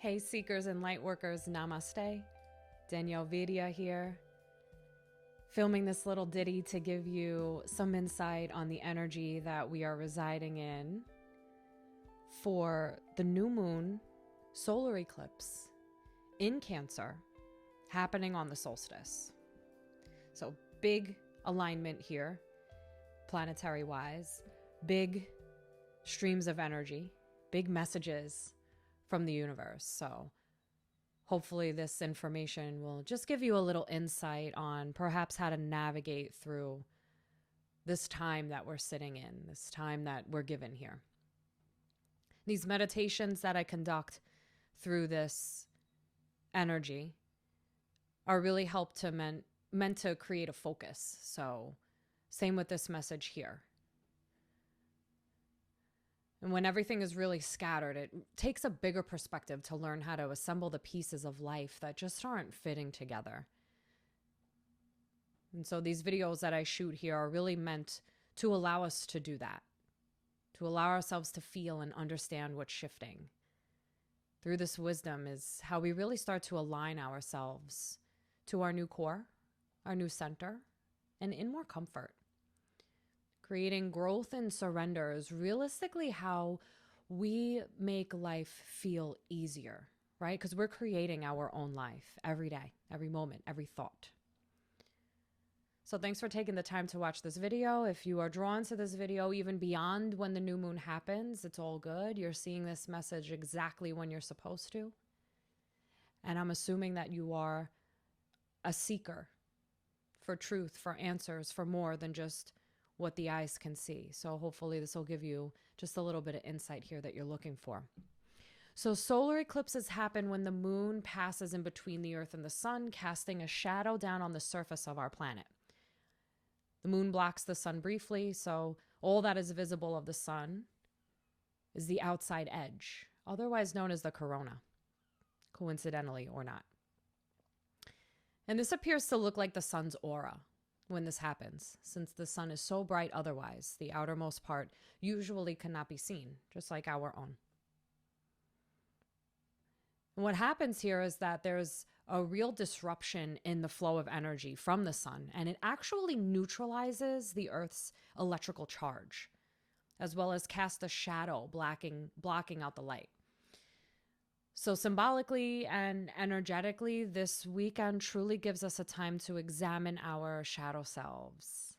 Hey seekers and light workers, namaste. Danielle Vidya here, filming this little ditty to give you some insight on the energy that we are residing in for the new moon solar eclipse in Cancer happening on the solstice. So big alignment here, planetary wise, big streams of energy, big messages from the universe. So hopefully this information will just give you a little insight on perhaps how to navigate through this time that we're sitting in, this time that we're given here. These meditations that I conduct through this energy are really meant to create a focus. So same with this message here. And when everything is really scattered, it takes a bigger perspective to learn how to assemble the pieces of life that just aren't fitting together. And so these videos that I shoot here are really meant to allow us to do that, to allow ourselves to feel and understand what's shifting. Through this wisdom is how we really start to align ourselves to our new core, our new center, and in more comfort. Creating growth and surrender is realistically how we make life feel easier, right? Because we're creating our own life every day, every moment, every thought. So thanks for taking the time to watch this video. If you are drawn to this video even beyond when the new moon happens, it's all good. You're seeing this message exactly when you're supposed to. And I'm assuming that you are a seeker for truth, for answers, for more than just what the eyes can see. So hopefully this will give you just a little bit of insight here that you're looking for. So solar eclipses happen when the moon passes in between the earth and the sun, casting a shadow down on the surface of our planet. The moon blocks the sun briefly, so all that is visible of the sun is the outside edge, otherwise known as the corona, coincidentally or not. And this appears to look like the sun's aura when this happens, since the sun is so bright otherwise, the outermost part usually cannot be seen, just like our own. And what happens here is that there's a real disruption in the flow of energy from the sun, and it actually neutralizes the Earth's electrical charge, as well as casts a shadow blocking out the light. So symbolically and energetically, this weekend truly gives us a time to examine our shadow selves.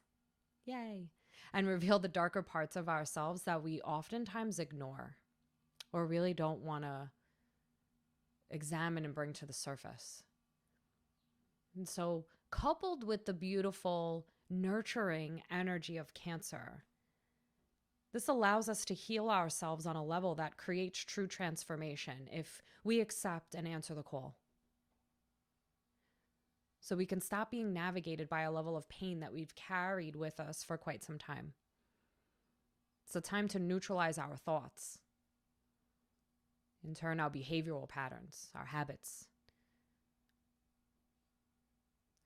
Yay. And reveal the darker parts of ourselves that we oftentimes ignore or really don't want to examine and bring to the surface. And so coupled with the beautiful, nurturing energy of Cancer, this allows us to heal ourselves on a level that creates true transformation if we accept and answer the call. So we can stop being navigated by a level of pain that we've carried with us for quite some time. It's a time to neutralize our thoughts, in turn, our behavioral patterns, our habits.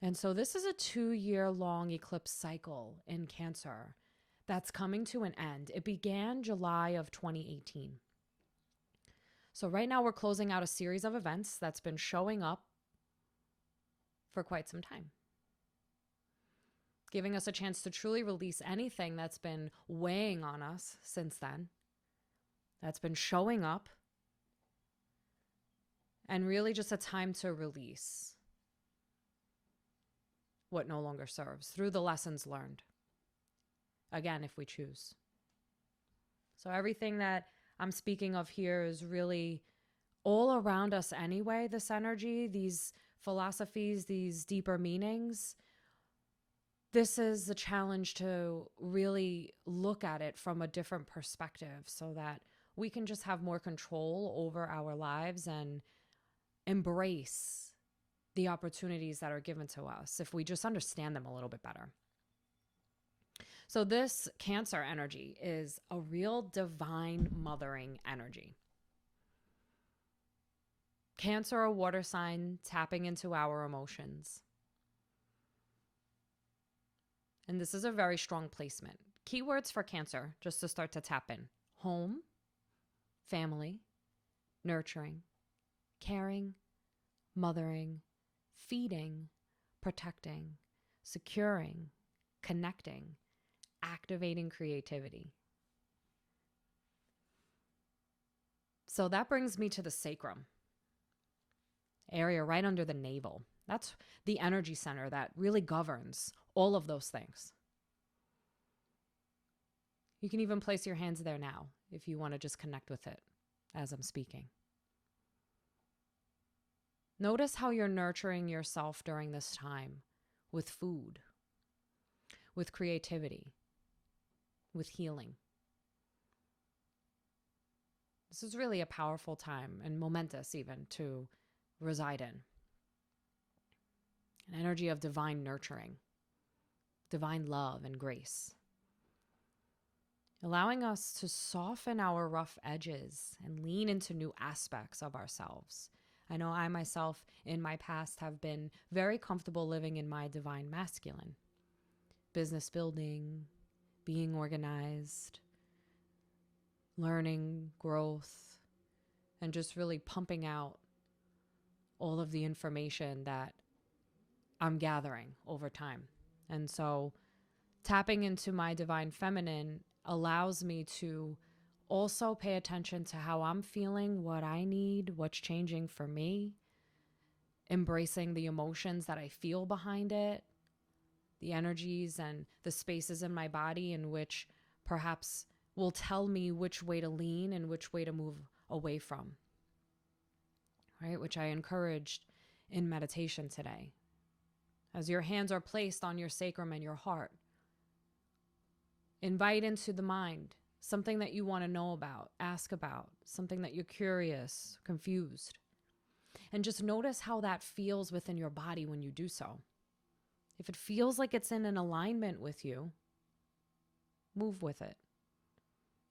And so this is a 2-year-long eclipse cycle in Cancer that's coming to an end. It began July of 2018. So right now we're closing out a series of events that's been showing up for quite some time, giving us a chance to truly release anything that's been weighing on us since then, that's been showing up, and really just a time to release what no longer serves through the lessons learned. Again, if we choose. So everything that I'm speaking of here is really all around us anyway, this energy, these philosophies, these deeper meanings. This is a challenge to really look at it from a different perspective so that we can just have more control over our lives and embrace the opportunities that are given to us if we just understand them a little bit better. So this Cancer energy is a real divine mothering energy. Cancer, a water sign, tapping into our emotions. And this is a very strong placement. Keywords for Cancer, just to start to tap in: home, family, nurturing, caring, mothering, feeding, protecting, securing, connecting, activating creativity. So that brings me to the sacrum, area right under the navel. That's the energy center that really governs all of those things. You can even place your hands there now if you want to just connect with it as I'm speaking. Notice how you're nurturing yourself during this time with food, with creativity, with healing. This is really a powerful time and momentous even to reside in. An energy of divine nurturing, divine love and grace, allowing us to soften our rough edges and lean into new aspects of ourselves. I know I myself in my past have been very comfortable living in my divine masculine. Business building, being organized, learning, growth, and just really pumping out all of the information that I'm gathering over time. And so tapping into my divine feminine allows me to also pay attention to how I'm feeling, what I need, what's changing for me, embracing the emotions that I feel behind it, the energies and the spaces in my body in which perhaps will tell me which way to lean and which way to move away from, right? Which I encouraged in meditation today. As your hands are placed on your sacrum and your heart, invite into the mind something that you want to know about, ask about, something that you're curious, confused. And just notice how that feels within your body when you do so. If it feels like it's in an alignment with you, move with it.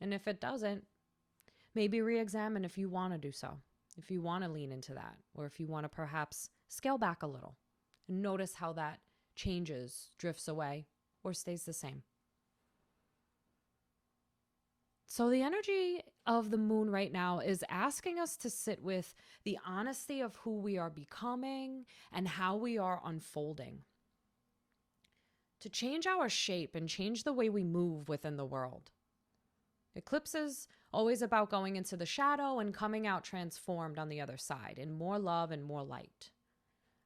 And if it doesn't, maybe re-examine if you want to do so, if you want to lean into that, or if you want to perhaps scale back a little and notice how that changes, drifts away, or stays the same. So the energy of the moon right now is asking us to sit with the honesty of who we are becoming and how we are unfolding, to change our shape and change the way we move within the world. Eclipse is always about going into the shadow and coming out transformed on the other side in more love and more light,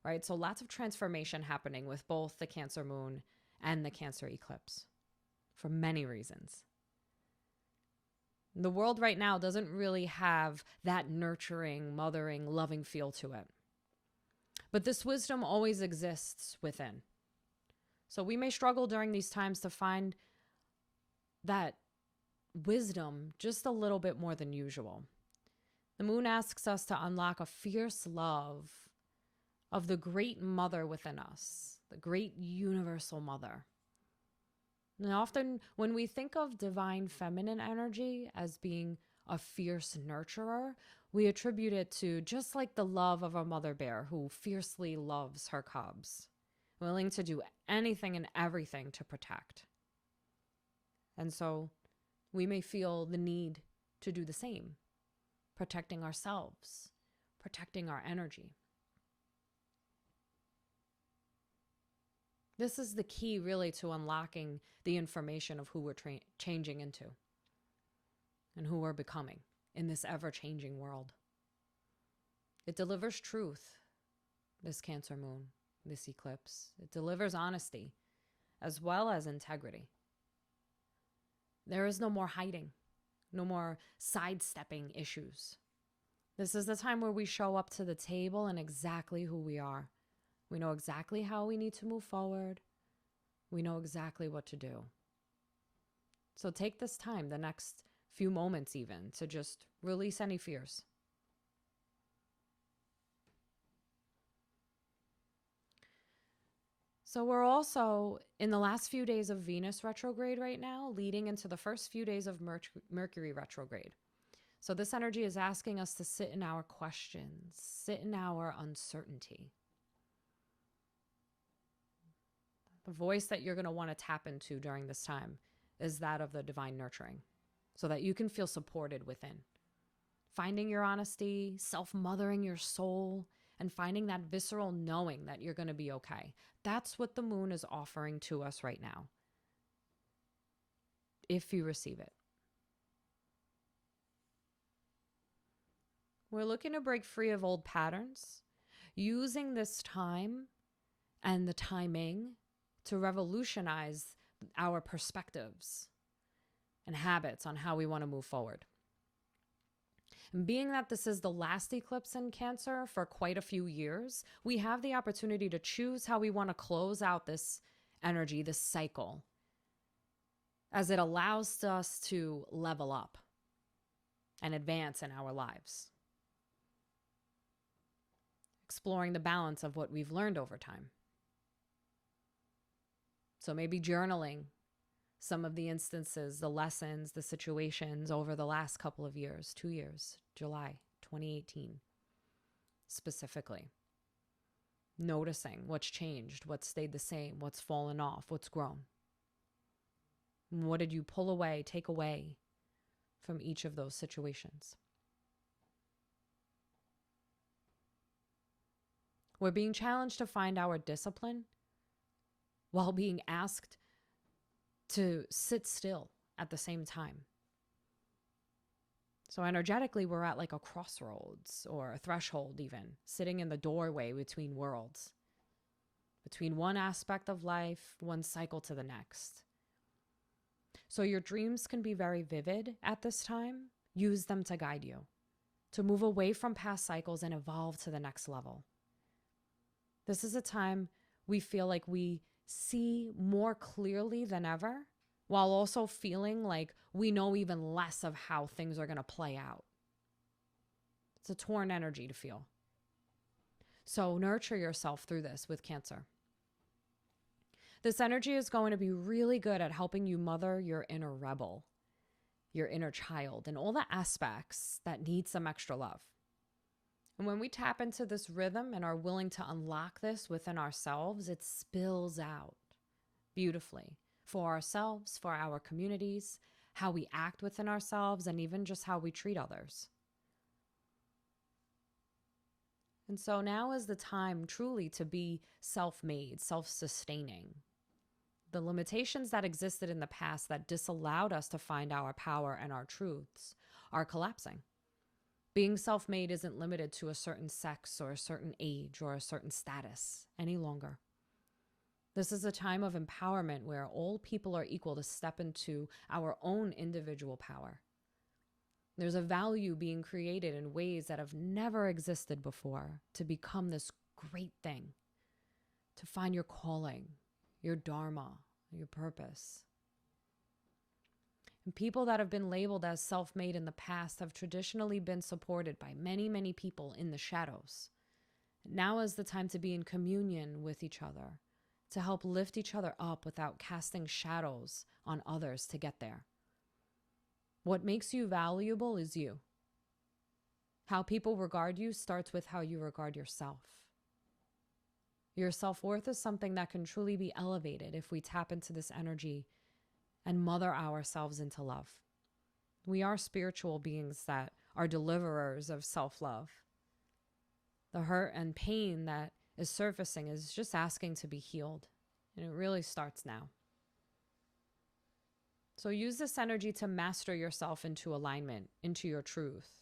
right? So lots of transformation happening with both the Cancer moon and the Cancer eclipse for many reasons. The world right now doesn't really have that nurturing, mothering, loving feel to it. But this wisdom always exists within. So we may struggle during these times to find that wisdom just a little bit more than usual. The moon asks us to unlock a fierce love of the great mother within us, the great universal mother. And often when we think of divine feminine energy as being a fierce nurturer, we attribute it to just like the love of a mother bear who fiercely loves her cubs, willing to do anything and everything to protect. And so we may feel the need to do the same, protecting ourselves, protecting our energy. This is the key really to unlocking the information of who we're changing into and who we're becoming in this ever-changing world. It delivers truth, this Cancer moon, this eclipse. It delivers honesty as well as integrity. There is no more hiding, no more sidestepping issues. This is the time where we show up to the table and exactly who we are. We know exactly how we need to move forward. We know exactly what to do. So take this time, the next few moments even, to just release any fears. So we're also in the last few days of Venus retrograde right now, leading into the first few days of Mercury retrograde. So this energy is asking us to sit in our questions, sit in our uncertainty. The voice that you're going to want to tap into during this time is that of the divine nurturing, so that you can feel supported within. finding your honesty, self-mothering your soul, and finding that visceral knowing that you're going to be okay. That's what the moon is offering to us right now, if you receive it. We're looking to break free of old patterns, using this time and the timing to revolutionize our perspectives and habits on how we want to move forward. And being that this is the last eclipse in Cancer for quite a few years, we have the opportunity to choose how we want to close out this energy, this cycle, as it allows us to level up and advance in our lives, exploring the balance of what we've learned over time. So maybe journaling some of the instances, the lessons, the situations over the last couple of years, 2 years, July 2018, specifically. Noticing what's changed, what's stayed the same, what's fallen off, what's grown. What did you pull away, take away from each of those situations? We're being challenged to find our discipline while being asked to sit still at the same time. So energetically, we're at like a crossroads or a threshold even, sitting in the doorway between worlds, between one aspect of life, one cycle to the next. So your dreams can be very vivid at this time. Use them to guide you, to move away from past cycles and evolve to the next level. This is a time we feel like we see more clearly than ever, while also feeling like we know even less of how things are going to play out. It's a torn energy to feel. So nurture yourself through this with Cancer. This energy is going to be really good at helping you mother your inner rebel, your inner child, and all the aspects that need some extra love. And when we tap into this rhythm and are willing to unlock this within ourselves, it spills out beautifully for ourselves, for our communities, how we act within ourselves, and even just how we treat others. And so now is the time truly to be self-made, self-sustaining. The limitations that existed in the past that disallowed us to find our power and our truths are collapsing. Being self-made isn't limited to a certain sex or a certain age or a certain status any longer. This is a time of empowerment where all people are equal to step into our own individual power. There's a value being created in ways that have never existed before to become this great thing, to find your calling, your dharma, your purpose. And people that have been labeled as self-made in the past have traditionally been supported by many, many people in the shadows. Now is the time to be in communion with each other, to help lift each other up without casting shadows on others to get there. What makes you valuable is you. How people regard you starts with how you regard yourself. Your self-worth is something that can truly be elevated if we tap into this energy and mother ourselves into love. We are spiritual beings that are deliverers of self-love. The hurt and pain that is surfacing is just asking to be healed, and it really starts now. So use this energy to master yourself into alignment, into your truth.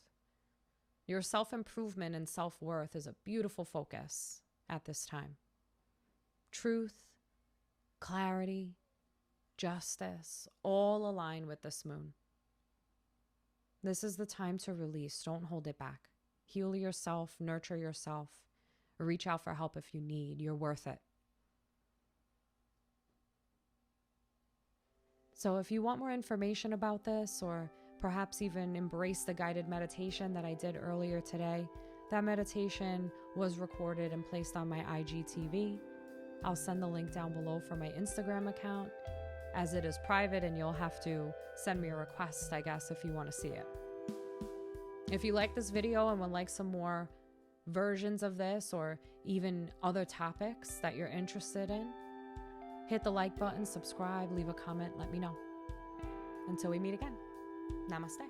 Your self-improvement and self-worth is a beautiful focus at this time. Truth, clarity, justice, all align with this moon. This is the time to release. Don't hold it back. Heal yourself, nurture yourself, reach out for help if you need. You're worth it. So if you want more information about this, or perhaps even embrace the guided meditation that I did earlier today, that meditation was recorded and placed on my IGTV. I'll send the link down below for my Instagram account, as it is private and you'll have to send me a request, I guess, if you want to see it. If you like this video and would like some more versions of this or even other topics that you're interested in, hit the like button, subscribe, leave a comment, let me know. Until we meet again, namaste.